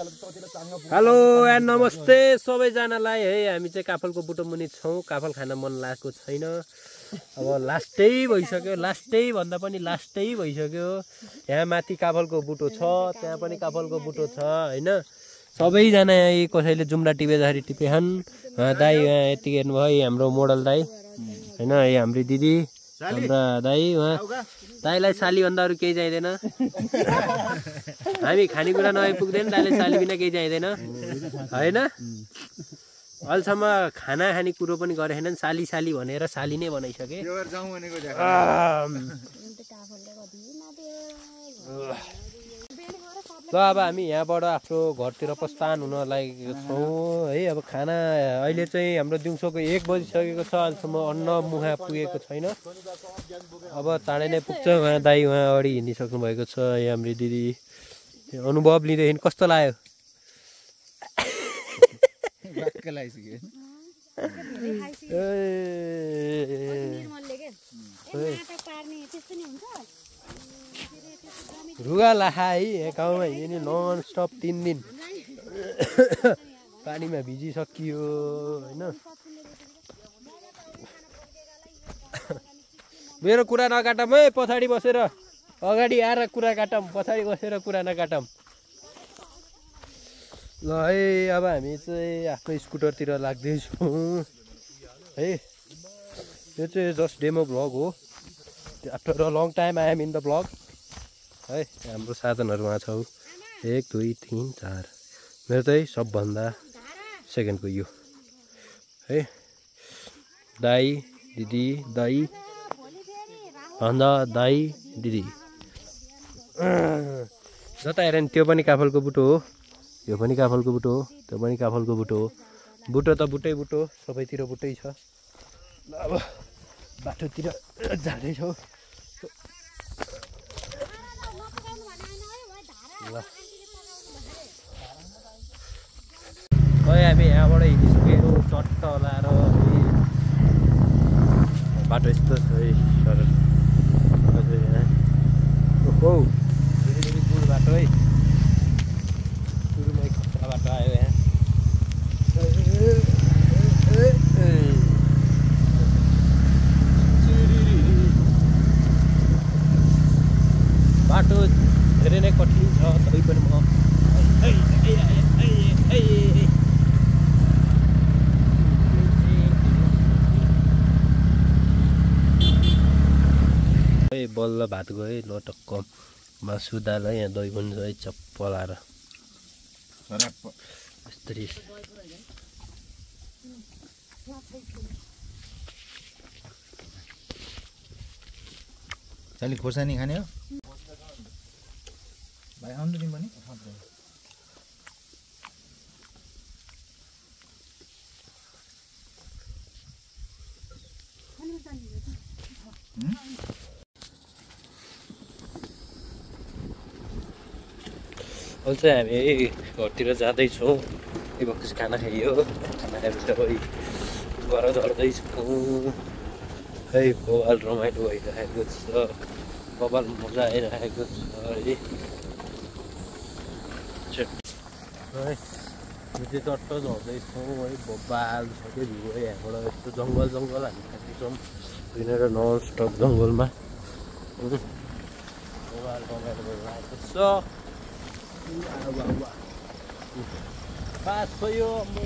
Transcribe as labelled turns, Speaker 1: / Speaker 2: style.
Speaker 1: Hello and नमस्ते सबैजनालाई है। हामी चाहिँ काफलको बुटो मुनि छौँ। काफल खान मन लागेको छैन। अब लास्टै भइसक्यो, लास्टै भन्दा पनि लास्टै भइसक्यो। यहाँ माथि काफलको बुटो छ, त्यहाँ पनि काफलको बुटो छ होइन। सबैजना यहाँ कसैले जुम्ला टिपेदाखेरि टिपेछन्। दाई यहाँ यतिकै हेर्नुभयो, हाम्रो मोडल दाई होइन। यो हाम्रो दिदी, हाम्रा दाई। उहाँ दाईलाई साली भन्दा अरू केही चाहिँदैन। हामी खानेकुरा नआइपुग्दैन, दाइले साली बिना केही चाहिँदैन होइन। अहिलेसम्म खाना खाने कुरो पनि गरेको छैनन्। साली साली भनेर साली नै बनाइसके। ल अब हामी यहाँबाट आफ्नो घरतिर प्रस्थान हुन लागेको छौँ है। अब खाना अहिले चाहिँ हाम्रो दिउँसोको 1 बजिसकेको छ। अहिलेसम्म अन्न मुखा पुगेको छैन। अब चाँडै नै पुग्छ। उहाँ दाई उहाँ अगाडि हिँडिसक्नु भएको छ। यहाँ हाम्रो दिदी अनुभव लिँदैछन्। कस्तो लाग्यो? रुगा लाखा है गाउँमा हिँड्ने नन स्टप 3 दिन पानीमा भिजिसकियो होइन। मेरो कुरा नकाटम है, पछाडि बसेर अगाडि आएर कुरा काटम, पछाडि बसेर कुरा नकाटम ल है। अब हामी चाहिँ आफ्नो स्कुटरतिर लाग्दैछौँ है। यो चाहिँ जस्ट डेमो भ्लग हो। After a long time I am in the vlog है। हाम्रो साधनहरू उहाँ छ 1 2 3 4। मेरो चाहिँ सबभन्दा सेकेन्डको यो है। दाई दिदी, दाई भन्दा दाई दिदी जता हेर नि त्यो पनि काफलको बुटो हो, यो पनि काफलको बुटो हो, त्यो पनि काफलको बुटो हो। बुटो त बुटै बुटो, सबैतिर बुटै छ। अब बाटोतिर जाँदैछौँ ल। हामी यहाँबाट हिँडिसक्यो चट्ट लाएर। बाटो यस्तो छ है सर। ओहो गुड बाटो है। सुरुमै खतरा बाटो आयो यहाँ। बाटो धेरै नै कठिन छ, तै पनि म बल्ल भात गयो ल टक्क मासु दाल है। यहाँ दही पनि छ है चप्पलाएर यस्तरी।
Speaker 2: साली खोर्सानी खाने हो भाइ? आउनु नि पनि
Speaker 1: अहिले चाहिँ हामी घरतिर जाँदैछौँ। एक बक्स खाना खाइयो, खाना खाएपछि घर झर्दैछौँ है। बबाल रमाइलो भइरहेको छ, बबाल मजा आइरहेको छ है। है यो चाहिँ चट्ट झर्दैछौँ है। बबाल छ क्या भ्यू है यहाँबाट। यस्तो जङ्गल जङ्गल हामी खाँदैछौँ यहाँनिर नन स्टप जङ्गलमा। बबाल रमाइलो भइरहेको छ। पास भयो म